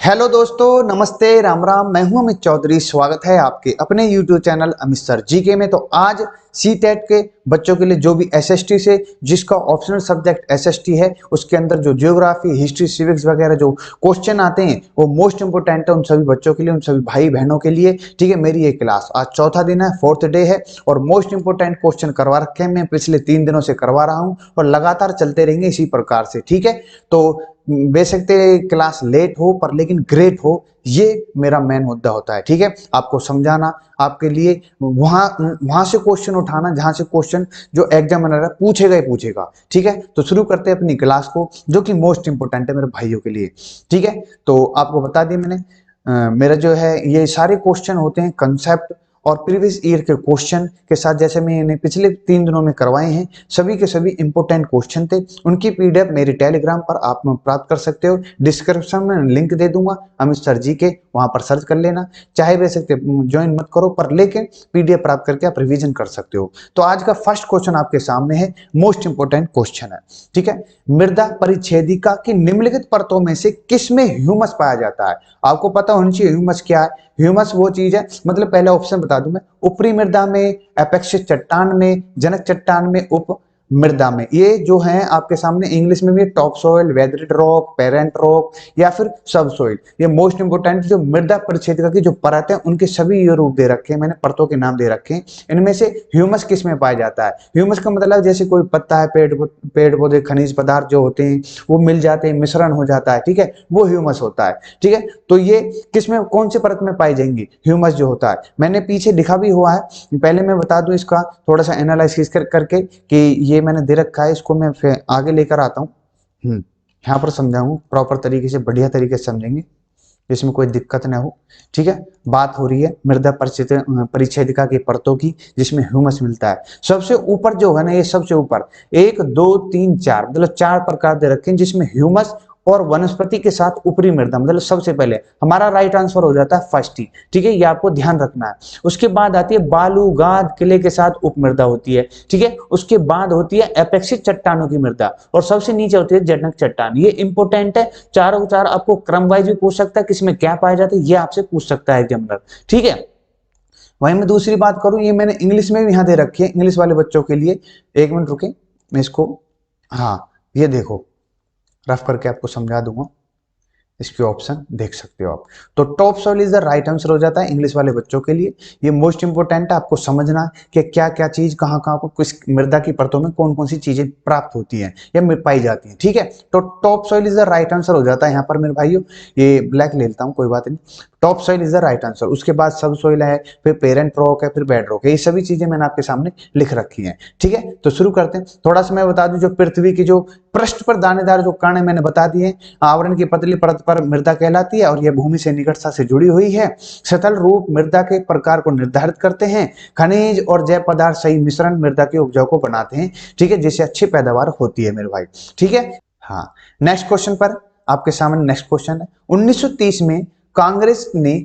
Hello दोस्तों, नमस्ते, राम राम। मैं हूं अमित चौधरी। स्वागत है आपके अपने YouTube channel Amit sir GK में। तो आज सी टेट के बच्चों के लिए जो भी एसएसटी से जिसका ऑप्शनल सब्जेक्ट एसएसटी है, उसके अंदर जो ज्योग्राफी, हिस्ट्री, सिविक्स वगैरह जो क्वेश्चन आते हैं वो मोस्ट इंपोर्टेंट है उन सभी बच्चों के लिए, उन सभी भाई बहनों के लिए। ठीक है, मेरी ये क्लास आज चौथा दिन है, फोर्थ डे है और मोस्ट इंपोर्टेंट क्वेश्चन करवा रखे हैं। मैं पिछले 3 दिनों से करवा रहा हूँ और लगातार चलते रहेंगे इसी प्रकार से। ठीक है, तो बेशक क्लास लेट हो पर लेकिन ग्रेट हो, ये मेरा मेन मुद्दा होता है। ठीक है, आपको समझाना, आपके लिए वहां से क्वेश्चन उठाना जहां से क्वेश्चन जो एग्जामिनर पूछेगा ही पूछेगा। ठीक है, तो शुरू करते हैं अपनी क्लास को, जो कि मोस्ट इंपोर्टेंट है मेरे भाइयों के लिए। ठीक है, तो आपको बता दी मैंने, मेरा जो है ये सारे क्वेश्चन होते हैं कंसेप्ट और प्रीवियस ईयर के क्वेश्चन के साथ, जैसे मैंने पिछले 3 दिनों में करवाए हैं। सभी के सभी इंपोर्टेंट क्वेश्चन थे। उनकी पीडीएफ मेरे टेलीग्राम पर आप प्राप्त कर सकते हो। डिस्क्रिप्शन में लिंक दे दूंगा अमित सर जी के, वहां पर सर्च कर लेना। चाहे वैसे ज्वाइन मत करो पर लेकिन पीडीएफ प्राप्त करके आप रिवीजन कर सकते हो। तो आज का फर्स्ट क्वेश्चन आपके सामने है, मोस्ट इंपोर्टेंट क्वेश्चन है। ठीक है, मृदा परिच्छेदिका की निम्नलिखित परतों में से किस में ह्यूमस पाया जाता है? आपको पता होना चाहिए ह्यूमस क्या है। ह्यूमस वो चीज है, मतलब पहले ऑप्शन बता दूं मैं, ऊपरी मृदा में, अपेक्षित चट्टान में, जनक चट्टान में, उप मृदा में। ये जो है आपके सामने इंग्लिश में भी top soil, weathered rock, parent rock या फिर सब सॉइल। ये मोस्ट इंपोर्टेंट जो मृदा परिच्छेदिका की जो परत है उनके सभी ये रूप दे रखे हैं, मैंने परतों के नाम दे रखे हैं। इनमें से ह्यूमस किस में पाया जाता है? ह्यूमस का मतलब जैसे कोई पत्ता है, पेड़ पौधे, खनिज पदार्थ जो होते हैं वो मिल जाते हैं, मिश्रण हो जाता है। ठीक है, वो ह्यूमस होता है। ठीक है, तो ये किस में, कौन से परत में पाई जाएंगी? ह्यूमस जो होता है मैंने पीछे लिखा भी हुआ है। पहले मैं बता दूं इसका थोड़ा सा एनालिसिस करके कि ये मैंने दे रखा है, इसको मैं फिर आगे लेकर आता हूँ। यहाँ पर समझाऊंगा प्रॉपर तरीके से, बढ़िया तरीके से समझेंगे, इसमें कोई दिक्कत ना हो। ठीक है, बात हो रही है मृदा परिच्छेदिका की परतों की, जिसमें ह्यूमस मिलता है। सबसे ऊपर जो है ना, ये सबसे ऊपर 1 2 3 4 मतलब 4 प्रकार दे रखे हैं, जिसमें ह्यूमस और वनस्पति के साथ ऊपरी मृदा, मतलब सबसे पहले हमारा राइट आंसर हो जाता है फर्स्ट ही। ठीक है, ये आपको ध्यान रखना है। उसके बाद आती है बालू, गाद, किले के साथ उप मृदा होती है। ठीक है, उसके बाद होती है अपेक्षित चट्टानों की मृदा और सबसे नीचे होती है जनक चट्टान। ये इंपोर्टेंट है, चारों चार आपको क्रम वाइज भी पूछ सकता है, किसमें क्या पाया जाता है ये आपसे पूछ सकता है एग्जामिनर। ठीक है, वहीं मैं दूसरी बात करूं, ये मैंने इंग्लिश में भी यहां दे रखी है इंग्लिश वाले बच्चों के लिए। 1 मिनट रुके, मैं इसको, हाँ ये देखो, रफ करके आपको समझा दूंगा। इसके ऑप्शन देख सकते हो आप। तो top soil is the right answer हो जाता है इंग्लिश वाले बच्चों के लिए। ये मोस्ट इंपोर्टेंट है, आपको समझना है कि क्या क्या चीज कहाँ कहाँ को किस मृदा की परतों में कौन कौन सी चीजें प्राप्त होती हैं या पाई जाती हैं। ठीक है, तो top soil is the right answer हो जाता है यहाँ पर मेरे भाइयों। ये ब्लैक ले लेता हूँ, कोई बात नहीं। Top soil is the right answer. उसके बाद सब सॉइल है, फिर पेरेंट रॉक है, फिर बेड रॉक है। ये सभी चीजें मैंने आपके सामने लिख रखी हैं। ठीक है, तो शुरू करते हैं। थोड़ा सा मैं बता दूं, जो पृथ्वी की जो पृष्ठ पर दानेदार जो कण है मैंने बता दिए, आवरण की पतली परत पर मृदा कहलाती है और यह भूमि से निकटता से जुड़ी हुई है। सतल रूप मृदा के प्रकार को निर्धारित करते हैं। खनिज और जैव पदार्थ सही मिश्रण मृदा के उपजाऊ को बनाते हैं। ठीक है, जिससे अच्छी पैदावार होती है मेरे भाई। ठीक है, हाँ नेक्स्ट क्वेश्चन पर आपके सामने नेक्स्ट क्वेश्चन है। 1930 में कांग्रेस ने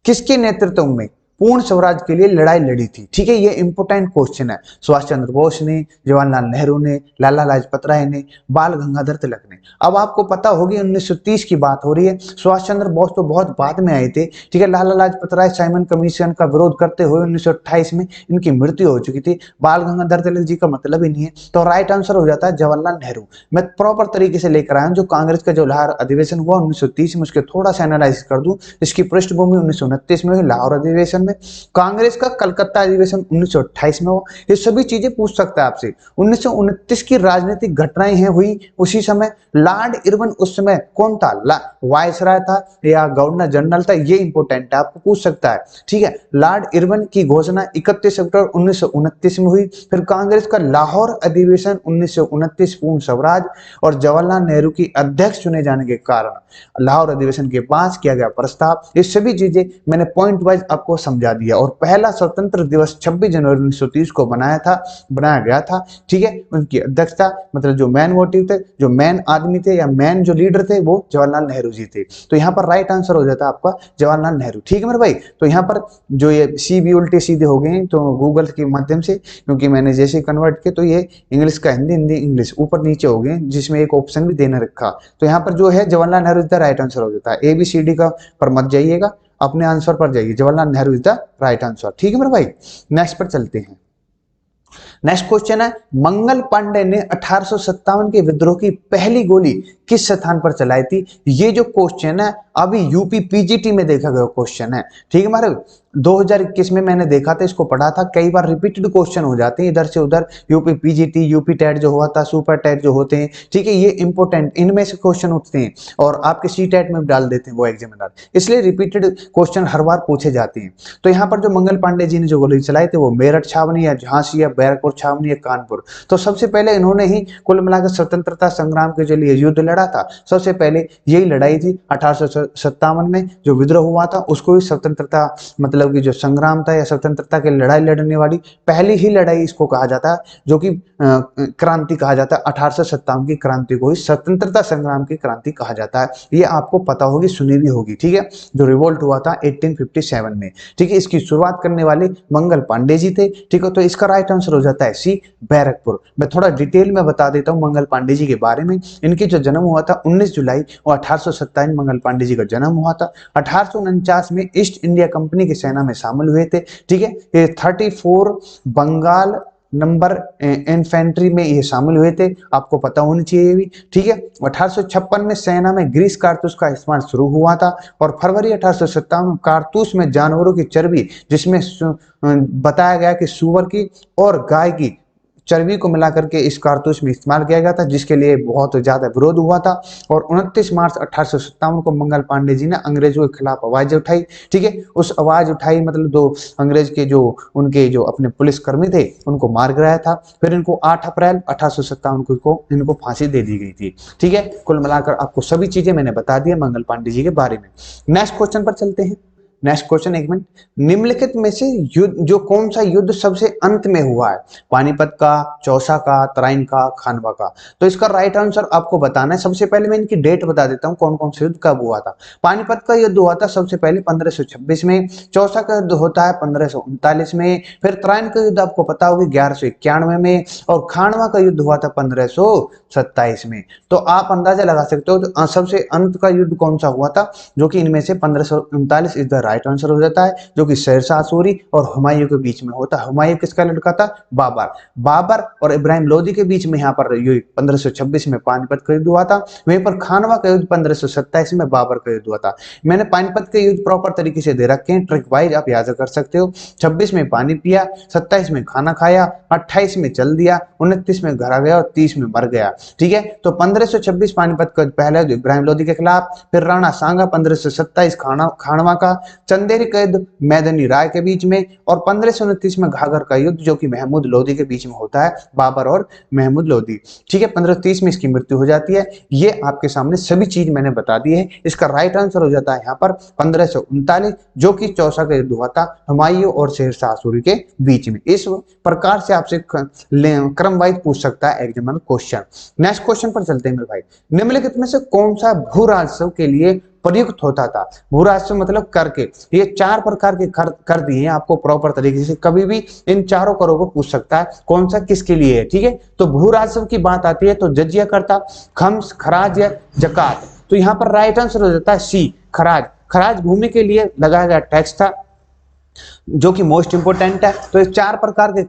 किसके नेतृत्व में पूर्ण स्वराज के लिए लड़ाई लड़ी थी? ठीक है, ये इंपोर्टेंट क्वेश्चन है। सुभाष चंद्र बोस ने, जवाहरलाल नेहरू ने, लाला लाजपत राय ने, बाल गंगाधर तिलक ने। अब आपको पता होगी 1930 की बात हो रही है। सुभाष चंद्र बोस तो बहुत बाद में आए थे। ठीक है, लाला लाजपत राय साइमन कमीशन का विरोध करते हुए 1928 में इनकी मृत्यु हो चुकी थी। बाल गंगाधर तिलक जी का मतलब ही नहीं है, तो राइट आंसर हो जाता है जवाहरलाल नेहरू। मैं प्रॉपर तरीके से लेकर आया हूं जो कांग्रेस का जो लाहौर अधिवेशन हुआ 1930 में, उसके थोड़ा सा एनालाइसिस कर दूं। इसकी पृष्ठभूमि 1929 में हुई लाहौर अधिवेशन में, कांग्रेस का कलकत्ता अधिवेशन 1928 में हुआ। ये सभी चीजें पूछ सकता है आपसे। 1929 की राजनीतिक घटनाएं हैं हुई उसी समय। लॉर्ड इरविन उस समय कौन था? वायसराय था या गवर्नर जनरल था? ये इंपोर्टेंट है, आपको पूछ सकता है। ठीक है, लॉर्ड इरविन की घोषणा 31 अक्टूबर 1929 में हुई। फिर कांग्रेस का लाहौर अधिवेशन 1929 पूर्ण स्वराज और जवाहरलाल नेहरू की अध्यक्ष चुने जाने के कारण लाहौर अधिवेशन के पास किया गया प्रस्ताव। ये सभी चीजें मैंने पॉइंट वाइज आपको समझा दिया। और पहला स्वतंत्र दिवस 26 जनवरी 1930 को बनाया गया था। ठीक है, उनकी अध्यक्षता मतलब जो मेन मोटिव थे, जो मेन आदमी थे या मेन जो लीडर थे वो जवाहरलाल नेहरू जी थे। तो यहाँ पर राइट आंसर हो जाता है आपका जवाहरलाल नेहरू। ठीक है मेरे भाई, तो यहाँ पर जो ये सी भी उल्टे सीधे हो गए तो गूगल के माध्यम से, क्योंकि मैंने जैसे कन्वर्ट किया तो ये इंग्लिश का हिंदी, हिंदी इंग्लिश ऊपर नीचे हो गए, जिसमें एक ऑप्शन भी देने रखा। तो यहाँ पर जो है Jawaharlal Nehru is the right answer हो जाता है। ए बी सी डी का पर मत जाइएगा, अपने आंसर पर जाइए, Jawaharlal Nehru is the right answer. ठीक है मेरे भाई, नेक्स्ट पर चलते हैं। नेक्स्ट क्वेश्चन है, मंगल पांडे ने 1857 के विद्रोह की पहली गोली किस स्थान पर चलाई थी? ये जो क्वेश्चन है अभी यूपी पीजीटी में देखा गया क्वेश्चन है। ठीक है हमारे 2021 में मैंने देखा था, इसको पढ़ा था, कई बार रिपीटेड क्वेश्चन हो जाते हैं इधर से उधर। यूपी पीजीटी, यूपी टेट जो हुआ था, सुपर टेट जो होते हैं, ठीक है, ये इंपॉर्टेंट इनमें से क्वेश्चन उठते हैं और आपके सी टेट में डाल देते हैं वो एग्जामिनर, इसलिए रिपीटेड क्वेश्चन हर बार पूछे जाते हैं। तो यहाँ पर जो मंगल पांडे जी ने जो गोली चलाई थी वो मेरठ छावनी या झांसी या बैरकपुर छावनी या कानपुर। तो सबसे पहले इन्होंने ही कुल मिलाकर स्वतंत्रता संग्राम के जो लिए युद्ध लड़ा था, सबसे पहले यही लड़ाई थी 1857 में जो विद्रोह हुआ था, उसको ही स्वतंत्रता मतलब कि जो संग्राम था या स्वतंत्रता की लड़ाई लड़ने वाली पहली ही लड़ाई इसको कहा जाता है, जो कि क्रांति कहा जाता है। 1857 की क्रांति को ही स्वतंत्रता संग्राम की क्रांति कहा जाता है। ये आपको पता होगी, सुनी भी होगी। ठीक है, जो रिवोल्ट हुआ था 1857 में। ठीक है, इसकी शुरुआत करने वाले मंगल पांडे जी थे। ठीक है, तो इसका राइट आंसर हो जाता है सी, बैरकपुर। मैं थोड़ा डिटेल में बता देता हूँ मंगल पांडे जी के बारे में। इनकी जो जन्म हुआ था 19 जुलाई और 1827 मंगल पांडे जी का जन्म हुआ था। 1849 में ईस्ट इंडिया कंपनी की सेना में शामिल हुए थे। ठीक है, ये 34 बंगाल नंबर इन्फेंट्री में ये शामिल हुए थे, आपको पता होनी चाहिए भी। ठीक है, 1856 में सेना में ग्रीस कारतूस का इस्तेमाल शुरू हुआ था और फरवरी 1857 में कारतूस में जानवरों की चर्बी, जिसमें बताया गया कि सूअर की और गाय की चर्बी को मिलाकर के इस कारतूस में इस्तेमाल किया गया था, जिसके लिए बहुत ज्यादा विरोध हुआ था। और 29 मार्च 1857 को मंगल पांडे जी ने अंग्रेजों के खिलाफ आवाज उठाई। ठीक है, उस आवाज उठाई मतलब दो अंग्रेज के जो उनके जो अपने पुलिसकर्मी थे उनको मार गिराया था। फिर इनको 8 अप्रैल 1857 को इनको फांसी दे दी गई थी। ठीक है, कुल मिलाकर आपको सभी चीजें मैंने बता दी मंगल पांडे जी के बारे में। नेक्स्ट क्वेश्चन पर चलते हैं। नेक्स्ट क्वेश्चन, एक मिनट, निम्नलिखित में से युद्ध जो कौन सा युद्ध सबसे अंत में हुआ है? पानीपत का, चौसा का, तराइन का, खानवा का? तो इसका राइट आंसर आपको बताना है। सबसे पहले मैं इनकी डेट बता देता हूँ कौन कौन से युद्ध कब हुआ था। पानीपत का युद्ध हुआ था सबसे पहले 1526 में, चौसा का युद्ध होता है 1539 में, फिर तराइन का युद्ध आपको पता होगी 1191 में, और खानवा का युद्ध हुआ था 1527 में। तो आप अंदाजा लगा सकते हो तो सबसे अंत का युद्ध कौन सा हुआ था, जो कि इनमें से 1539 इज द राइट आंसर हो जाता है, जो कि शेरशाह सूरी और हुमायूं के बीच में होता है। हुमायूं किसका लड़का था? बाबर और इब्राहिम लोदी के बीच में यहाँ पर 1526 में पानीपत का युद्ध हुआ था। वहीं पर खानवा का युद्ध 1527 में बाबर का युद्ध हुआ था। मैंने पानीपत के युद्ध प्रॉपर तरीके से दे रखे हैं, ट्रिक वाइज आप याद कर सकते हो। 26 में पानी पिया, 27 में खाना खाया, 28 में चल दिया, 29 में घर आ गया और 30 में मर गया। ठीक है, तो 1526 पानीपत का पहला युद्ध इब्राहिम लोदी के खिलाफ, फिर राणा सांगा 1527 खानवा का, चंदेरी का युद्ध मैदनी राय के बीच में, और 1529 में घाघर का युद्ध जो कि महमूद लोदी के बीच में होता है, बाबर और महमूद लोदी। ठीक है, 1530 में इसकी मृत्यु हो जाती है। ये आपके सामने सभी चीज मैंने बता दी है। इसका राइट आंसर हो जाता है यहाँ पर 1539, जो कि चौसा का युद्ध हुआ था हुमायूं और शेरशाह सूरी के बीच में। इस प्रकार से आपसे क्रम वाइज पूछ सकता है एग्जामिनर क्वेश्चन। नेक्स्ट क्वेश्चन पर चलते हैं मेरे भाई। निम्नलिखित में से कौन सा भू राजस्व के लिए प्रयुक्त होता था? भू राजस्व मतलब कर के, ये 4 प्रकार के कर दिए हैं आपको प्रॉपर तरीके से, कभी भी इन चारों करों को पूछ सकता है कौन सा किसके लिए है। ठीक है, तो भू राजस्व की बात आती है तो जजिया करता, खम्स, खराज या जकात। तो यहाँ पर राइट आंसर हो जाता है सी, खराज। खराज भूमि के लिए लगाया गया टैक्स था, जो कि मोस्ट इंपोर्टेंट है। तो ये 4 प्रकार के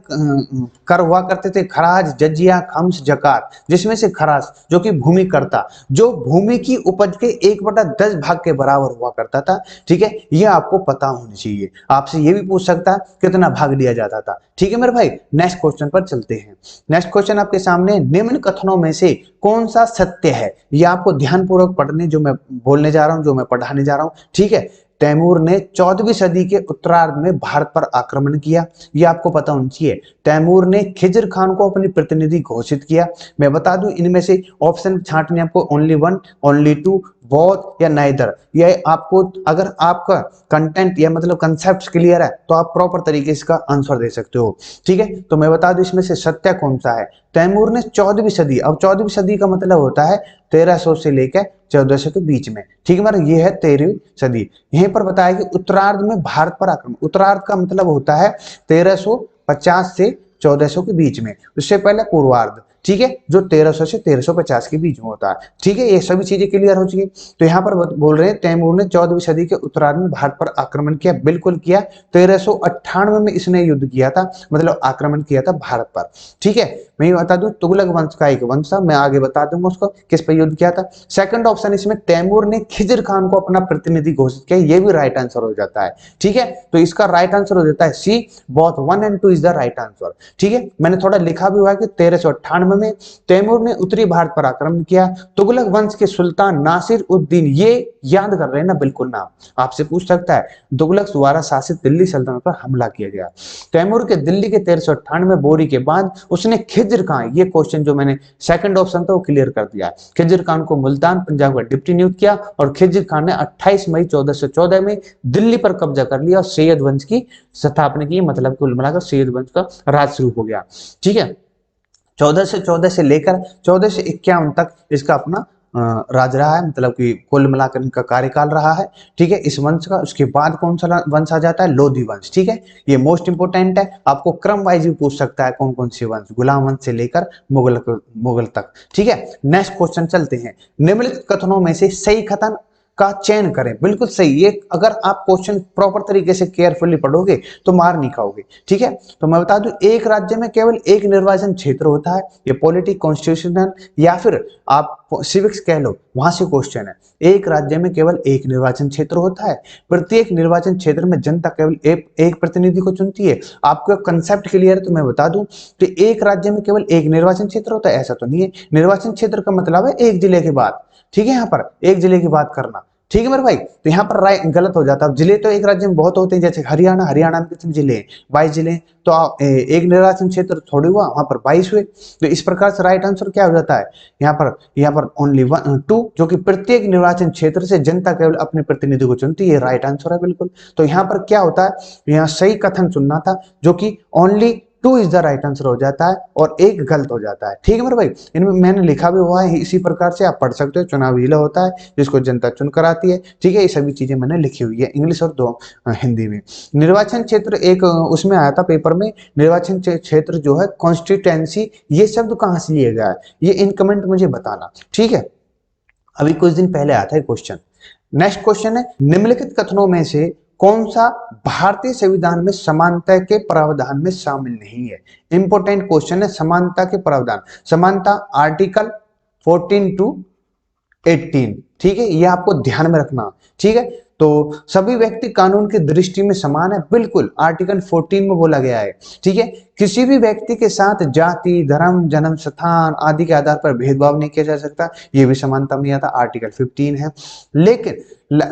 कर हुआ करते थे, खराज, जजिया, खम्स, जकात, जिसमें से खराज जो कि भूमि करता, जो भूमि की उपज के 1/10 भाग के बराबर हुआ करता था। ठीक है, ये आपको पता होनी चाहिए। आपसे ये भी पूछ सकता है कितना भाग लिया जाता था। ठीक है मेरे भाई, नेक्स्ट क्वेश्चन पर चलते हैं। नेक्स्ट क्वेश्चन आपके सामने, निम्न कथनों में से कौन सा सत्य है? ये आपको ध्यानपूर्वक पढ़ने, जो मैं बोलने जा रहा हूं, जो मैं पढ़ाने जा रहा हूं। ठीक है, तैमूर ने 14वीं सदी के उत्तरार्ध में भारत पर आक्रमण किया, यह आपको पता होना चाहिए। तैमूर ने खिजर खान को अपनी प्रतिनिधि घोषित किया। मैं बता दूं इनमें से ऑप्शन छांटने आपको, ओनली 1, ओनली 2, बोथ या नाइदर। यह आपको, अगर आपका कंटेंट या मतलब कंसेप्ट क्लियर है तो आप प्रॉपर तरीके से इसका आंसर दे सकते हो। ठीक है, तो मैं बता दूं इसमें से सत्य कौन सा है। तैमूर ने 14वीं सदी, अब 14वीं सदी का मतलब होता है 1300 से लेकर 1400 के बीच में। ठीक है, मतलब ये है 13वीं सदी। यहीं पर बताया कि उत्तरार्ध में भारत पर आक्रमण, उत्तरार्ध का मतलब होता है 1350 से 1400 के बीच में, उससे पहले पूर्वार्ध। ठीक है, जो 1300 से 1350 के बीच में होता है। ठीक है, ये सभी चीजें क्लियर हो चुकी। तो यहाँ पर बोल रहे हैं तैमूर ने 14वीं सदी के उत्तरार्ध में भारत पर आक्रमण किया, बिल्कुल किया। 1398 में इसने युद्ध किया था, मतलब आक्रमण किया था भारत पर। ठीक है, मैं बता दूं तुगलक वंश का एक वंश था, मैं आगे बता दूंगा उसको किस पर युद्ध किया था। सेकंड ऑप्शन इसमें तैमूर ने खिजर खान को अपना प्रतिनिधि घोषित किया, ये भी राइट आंसर हो जाता है। ठीक है, तो इसका राइट आंसर हो जाता है C, both 1 and 2 is the right answer. ठीक है, मैंने थोड़ा लिखा भी हुआ है कि 1398 में तैमूर ने उत्तरी भारत पर आक्रमण किया। तुगलक वंश के सुल्तान नासिर उद्दीन, ये याद कर रहे हैं ना बिल्कुल नाम, आपसे पूछ सकता है। तुगलक द्वारा शासित दिल्ली सल्तनत पर हमला किया गया। तैमूर के दिल्ली के 1398 बोरी के बाद उसने खिजर खान, ये क्वेश्चन जो मैंने सेकंड ऑप्शन था वो क्लियर कर दिया। खिजर खान को मुल्तान पंजाब का डिप्टी नियुक्त किया और खिजर खान ने 28 मई 1414 में दिल्ली पर कब्जा कर लिया और सैयद वंश की स्थापना की। मतलब कुल मिलाकर सैयद वंश का राज शुरू हो गया। ठीक है, 1414 से लेकर 1451 तक इसका अपना राज रहा है, मतलब कि कुल मिलाकर इनका कार्यकाल रहा है। ठीक है, इस वंश का। उसके बाद कौन सा वंश आ जाता है, लोधी वंश। ठीक है, ये मोस्ट इंपोर्टेंट है, आपको क्रम वाइज भी पूछ सकता है कौन कौन से वंश, गुलाम वंश से लेकर मुगल तक। ठीक है, नेक्स्ट क्वेश्चन चलते हैं। निम्नलिखित कथनों में से सही कथन का चयन करें। बिल्कुल सही, ये अगर आप क्वेश्चन प्रॉपर तरीके से केयरफुली पढ़ोगे तो मार नहीं खाओगे। ठीक है, तो मैं बता दूं एक राज्य में केवल एक निर्वाचन क्षेत्र होता है, ये पॉलिटिक कॉन्स्टिट्यूशनल या फिर आप सिविक्स कह लो, वहां से क्वेश्चन है। एक राज्य में केवल एक निर्वाचन क्षेत्र होता है, प्रत्येक निर्वाचन क्षेत्र में जनता केवल एक प्रतिनिधि को चुनती है। आपको कंसेप्ट क्लियर है तो मैं बता दूं कि एक राज्य में केवल एक निर्वाचन क्षेत्र होता है, ऐसा तो नहीं है। निर्वाचन क्षेत्र का मतलब है एक जिले के बाद। ठीक है, यहाँ पर एक जिले की बात करना। ठीक है मेरे भाई, तो यहाँ पर राय गलत हो जाता है। जिले तो एक राज्य में बहुत होते हैं, जैसे हरियाणा में कितने जिले हैं, 22 जिले हैं। तो एक निर्वाचन क्षेत्र थोड़ी हुआ, वहां पर 22 हुए। तो इस प्रकार से राइट आंसर क्या हो जाता है यहाँ पर ओनली 2, जो कि प्रत्येक निर्वाचन क्षेत्र से जनता केवल अपने प्रतिनिधि को चुनती है, राइट आंसर है बिल्कुल। तो यहाँ पर क्या होता है, यहाँ सही कथन चुनना था, जो कि only 2 is the right answer हो जाता है और एक गलत हो जाता है। ठीक है मेरे भाई, इनमें मैंने लिखा भी हुआ है, इसी प्रकार से आप पढ़ सकते हो। चुनाव जिला होता है जिसको जनता चुन कर आती है। ठीक है, ये सभी चीजें मैंने लिखी हुई है इंग्लिश और दो हिंदी में। निर्वाचन क्षेत्र एक उसमें आया था पेपर में, निर्वाचन क्षेत्र जो है कॉन्स्टिट्यूएंसी, ये शब्द कहाँ से लिया गया है, ये इन कमेंट मुझे बताना। ठीक है, अभी कुछ दिन पहले आया था क्वेश्चन। नेक्स्ट क्वेश्चन है, निम्नलिखित कथनों में से कौन सा भारतीय संविधान में समानता के प्रावधान में शामिल नहीं है। इंपॉर्टेंट क्वेश्चन है, समानता के प्रावधान। समानता आर्टिकल 14 टू 18। ठीक है, ये आपको ध्यान में रखना। ठीक है, तो सभी व्यक्ति कानून की दृष्टि में समान है, बिल्कुल आर्टिकल 14 में बोला गया है। ठीक है, किसी भी व्यक्ति के साथ जाति, धर्म, जन्म स्थान आदि के आधार पर भेदभाव नहीं किया जा सकता, ये भी समानता में आता, आर्टिकल 15 है। लेकिन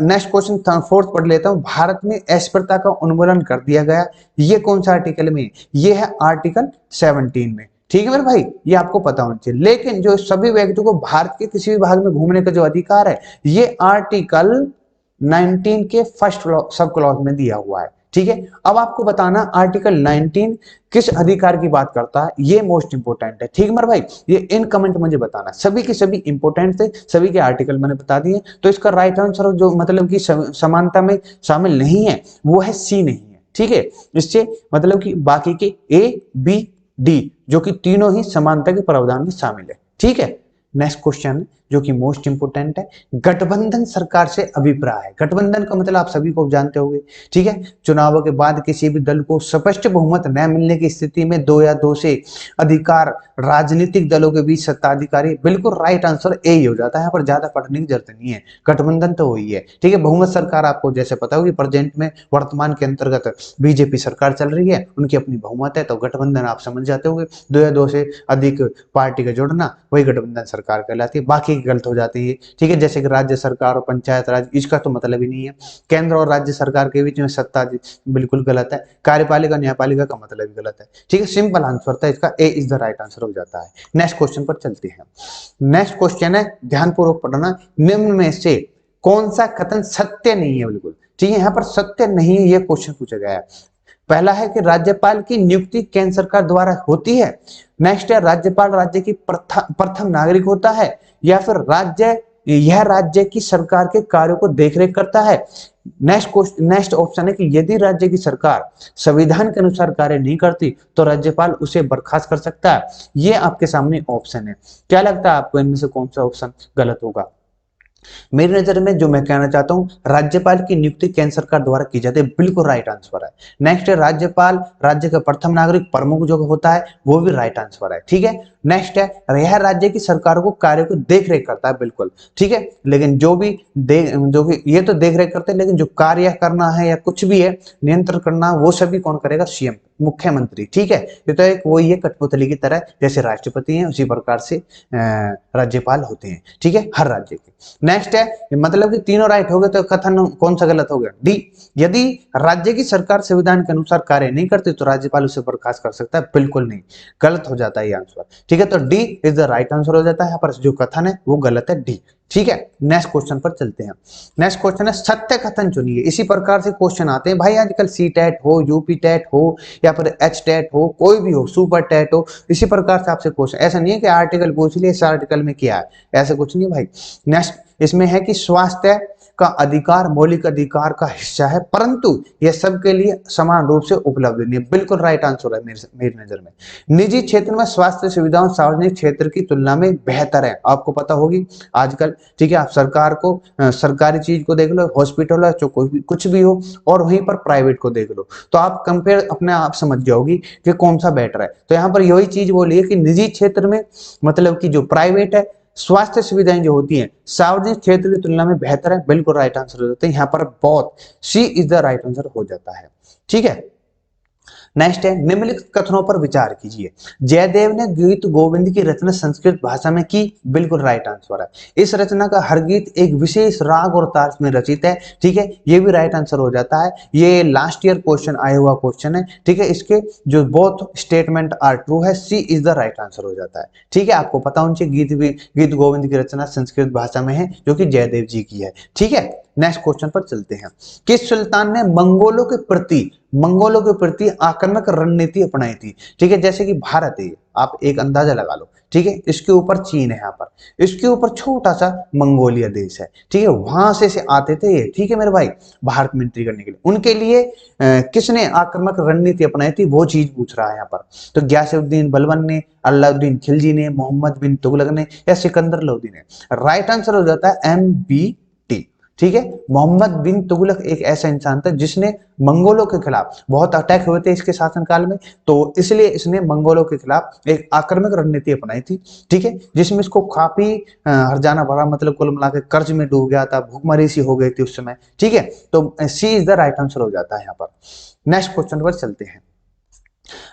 नेक्स्ट क्वेश्चन फोर्थ पढ़ लेता हूं, भारत में अस्पृश्यता का उन्मूलन कर दिया गया, ये कौन सा आर्टिकल में, ये है आर्टिकल 17 में। ठीक है मेरे भाई, ये आपको पता होना चाहिए। लेकिन जो सभी व्यक्तियों को भारत के किसी भी भाग में घूमने का जो अधिकार है, ये आर्टिकल 19 के फर्स्ट सब क्लॉज में दिया हुआ है। ठीक है, अब आपको बताना आर्टिकल 19 किस अधिकार की बात करता है, ये मोस्ट इंपोर्टेंट है। ठीक है मेरे भाई, ये इन कमेंट मुझे बताना, सभी के सभी इंपोर्टेंट थे, सभी के आर्टिकल मैंने बता दिए। तो इसका राइट आंसर जो मतलब कि समानता में शामिल नहीं है, वो है सी नहीं है। ठीक है, इससे मतलब कि बाकी के ए बी डी जो कि तीनों ही समानता के प्रावधान में शामिल है। ठीक है, नेक्स्ट क्वेश्चन जो कि मोस्ट इंपोर्टेंट है, गठबंधन सरकार से अभिप्राय। गठबंधन का मतलब आप सभी को जानते होंगे। ठीक है, चुनावों के बाद किसी भी दल को स्पष्ट बहुमत न मिलने की स्थिति में 2 या 2 से अधिकार राजनीतिक दलों के बीच सत्ताधिकारी, बिल्कुल राइट आंसर ए ही हो जाता है। यहाँ पर ज्यादा पढ़ने की जरूरत नहीं है, गठबंधन तो वही है। ठीक है, बहुमत सरकार आपको जैसे पता होगी, प्रेजेंट में वर्तमान के अंतर्गत बीजेपी सरकार चल रही है, उनकी अपनी बहुमत है, तो गठबंधन आप समझ जाते होंगे, 2 या 2 से अधिक पार्टी का जोड़ना, वही गठबंधन सरकार कहलाती है। बाकी गलत हो जाती है। ठीक है, जैसे कि राज्य सरकार और पंचायत राज, इसका तो मतलब ही नहीं है। केंद्र और राज्य सरकार के बीच में सत्ता बिल्कुल गलत है। कार्यपालिका न्यायपालिका का मतलब ही गलत है। ठीक है, सिंपल आंसर था इसका, ए इज द राइट आंसर हो जाता है। नेक्स्ट क्वेश्चन पर चलते हैं। नेक्स्ट क्वेश्चन है, ध्यानपूर्वक पढ़ना, निम्न में से कौन सा कथन सत्य नहीं है बिल्कुल। ठीक है, यहाँ पर सत्य नहीं है ये क्वेश्चन पूछा गया है। पहला है कि राज्यपाल की नियुक्ति केंद्र सरकार द्वारा होती है। नेक्स्ट है, राज्यपाल राज्य की प्रथम नागरिक होता है, या फिर यह राज्य की सरकार के कार्यों को देखरेख करता है। नेक्स्ट ऑप्शन है कि यदि राज्य की सरकार संविधान के अनुसार कार्य नहीं करती तो राज्यपाल उसे बर्खास्त कर सकता है। ये आपके सामने ऑप्शन है। क्या लगता है आपको इनमें से कौन सा ऑप्शन गलत होगा? मेरी नजर में जो मैं कहना चाहता हूं, राज्यपाल की नियुक्ति केंद्र सरकार द्वारा की जाती है, बिल्कुल राइट आंसर है। नेक्स्ट है, राज्यपाल राज्य का प्रथम नागरिक प्रमुख जो होता है वो भी राइट आंसर है। ठीक है, नेक्स्ट है, यह राज्य की सरकार को कार्य को देख रेख करता है, बिल्कुल ठीक है। लेकिन जो भी ये तो देख रेख करते हैं, लेकिन जो कार्य करना है या कुछ भी है नियंत्रण करना, वो सभी कौन करेगा? सीएम, मुख्यमंत्री। ठीक है, ये तो एक वही है कठपुतली की तरह, जैसे राष्ट्रपति हैं उसी प्रकार से राज्यपाल होते हैं। ठीक है, हर राज्य के। नेक्स्ट है, मतलब कि तीनों राइट हो गए, तो कथन कौन सा गलत हो गया? डी, यदि राज्य की सरकार संविधान के अनुसार कार्य नहीं करती तो राज्यपाल उसे बर्खास्त कर सकता है, बिल्कुल नहीं, गलत हो जाता है ये आंसर। ठीक है, तो D is the right answer हो जाता है। यहाँ पर जो कथन है वो गलत है, डी। ठीक है, नेक्स्ट क्वेश्चन पर चलते हैं। नेक्स्ट क्वेश्चन है, सत्य कथन चुनिए। इसी प्रकार से क्वेश्चन आते हैं भाई आजकल, सी टेट हो, यूपी टेट हो, या फिर एच टेट हो, कोई भी हो, सुपर टेट हो, इसी प्रकार से आपसे क्वेश्चन। ऐसा नहीं है कि आर्टिकल पूछ लिए, इस आर्टिकल में क्या है, ऐसा कुछ नहीं भाई। नेक्स्ट इसमें है कि स्वास्थ्य का अधिकार मौलिक अधिकार का हिस्सा है, परंतु यह सबके लिए समान रूप से उपलब्ध नहीं है, बिल्कुल राइट आंसर है मेरी नजर में। निजी क्षेत्र में स्वास्थ्य सुविधाओं सार्वजनिक क्षेत्र की तुलना में बेहतर है, आपको पता होगी आजकल। ठीक है, आप सरकार को सरकारी चीज को देख लो, हॉस्पिटल है, कुछ भी हो, और वहीं पर प्राइवेट को देख लो, तो आप कंपेयर अपने आप समझ जाओगी कि कौन सा बेटर है। तो यहाँ पर यही चीज बोली है कि निजी क्षेत्र में, मतलब कि जो प्राइवेट है, स्वास्थ्य सुविधाएं जो होती हैं सार्वजनिक क्षेत्र की तुलना में बेहतर है, बिल्कुल राइट आंसर हो जाता है यहाँ पर, बहुत सी इज द राइट आंसर हो जाता है। ठीक है, नेक्स्ट है, निम्नलिखित कथनों पर विचार कीजिए। जयदेव ने गीत गोविंद की रचना संस्कृत भाषा में की, बिल्कुल राइट आंसर है। इस रचना का हर गीत एक विशेष राग और ताल में रचित है। ठीक है, ये भी राइट आंसर हो जाता है। ये लास्ट ईयर क्वेश्चन आया हुआ क्वेश्चन है। ठीक है, इसके जो बोथ स्टेटमेंट आर ट्रू है, सी इज द राइट आंसर हो जाता है। ठीक है, आपको पता होना चाहिए गीत गोविंद की रचना संस्कृत भाषा में है, जो कि जयदेव जी की है। ठीक है, नेक्स्ट क्वेश्चन पर चलते हैं। किस सुल्तान ने मंगोलों के प्रति आक्रामक रणनीति अपनाई थी? ठीक है, जैसे कि भारत है, आप एक अंदाजा लगा लो। ठीक है, इसके ऊपर चीन है, यहाँ पर इसके ऊपर छोटा सा मंगोलिया देश है। ठीक है, वहां से आते थे ये। ठीक है मेरे भाई, भारत में एंट्री करने के लिए उनके लिए किसने आक्रामक रणनीति अपनाई थी, वो चीज पूछ रहा है यहाँ पर। तो ग्यासुद्दीन बलबन ने, अलाउद्दीन खिलजी ने, मोहम्मद बिन तुगलक ने, या सिकंदर लोदी ने? राइट आंसर हो जाता है MBT। ठीक है, मोहम्मद बिन तुगलक एक ऐसा इंसान था जिसने मंगोलों के खिलाफ, बहुत अटैक हुए थे इसके शासनकाल में, तो इसलिए इसने मंगोलों के खिलाफ एक आक्रामक रणनीति अपनाई थी। ठीक है, जिसमें इसको काफी हर्जाना पड़ा, मतलब कुल मिला के कर्ज में डूब गया था, भूखमरी सी हो गई थी उस समय। ठीक है, तो सी इज द राइट आंसर हो जाता है यहाँ पर। नेक्स्ट क्वेश्चन पर चलते हैं।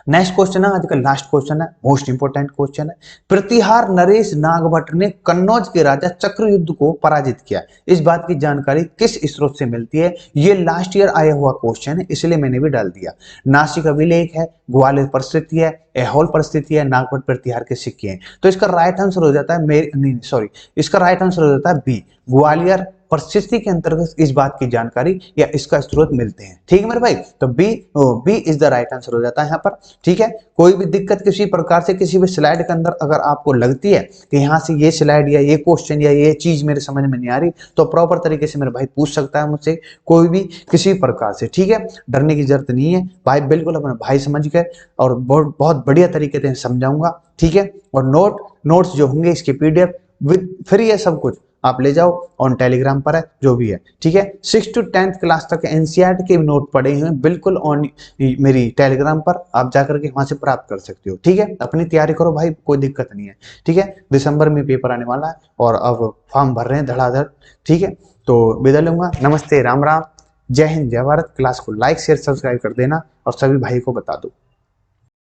नेक्स्ट क्वेश्चन है, आज का लास्ट क्वेश्चन है, मोस्ट इंपोर्टेंट क्वेश्चन है। प्रतिहार नरेश नागभट्ट ने कन्नौज के राजा चक्रयुद्ध को पराजित किया, इस बात की जानकारी किस स्रोत से मिलती है? ये लास्ट ईयर आया हुआ क्वेश्चन है, इसलिए मैंने भी डाल दिया। नासिक अभिलेख है, ग्वालियर परिस्थिति है, एहोल परिस्थिति है, नागभट्ट प्रतिहार के सिक्के हैं। तो इसका राइट आंसर हो जाता है इसका राइट आंसर हो जाता है बी, ग्वालियर परिस्थिति के अंतर्गत इस बात की जानकारी या इसका स्रोत मिलते हैं। ठीक है मेरे भाई, तो B is the right answer हो जाता है यहाँ पर। ठीक है, कोई भी दिक्कत किसी प्रकार से किसी भी स्लाइड के अंदर अगर आपको लगती है कि यहाँ से ये स्लाइड या ये क्वेश्चन या ये चीज मेरे समझ में नहीं आ रही, तो प्रॉपर तरीके से मेरे भाई पूछ सकता है मुझसे, कोई भी किसी प्रकार से। ठीक है, डरने की जरूरत नहीं है भाई, बिल्कुल अपना भाई समझ कर और बहुत बढ़िया तरीके से समझाऊंगा। ठीक है, और नोट्स जो होंगे इसके PDF विद फ्री है, सब कुछ आप ले जाओ, ऑन टेलीग्राम पर है, जो भी है। ठीक है, 6 to 10th क्लास तक NCERT के नोट पड़े हुए हैं, बिल्कुल ऑन मेरी टेलीग्राम पर, आप जाकर के वहां से प्राप्त कर सकते हो। ठीक है, अपनी तैयारी करो भाई, कोई दिक्कत नहीं है। ठीक है, दिसंबर में पेपर आने वाला है और अब फॉर्म भर रहे हैं धड़ाधड़। ठीक है, तो विदा लूंगा, नमस्ते, राम राम, जय हिंद, जय भारत। क्लास को लाइक शेयर सब्सक्राइब कर देना और सभी भाई को बता दो।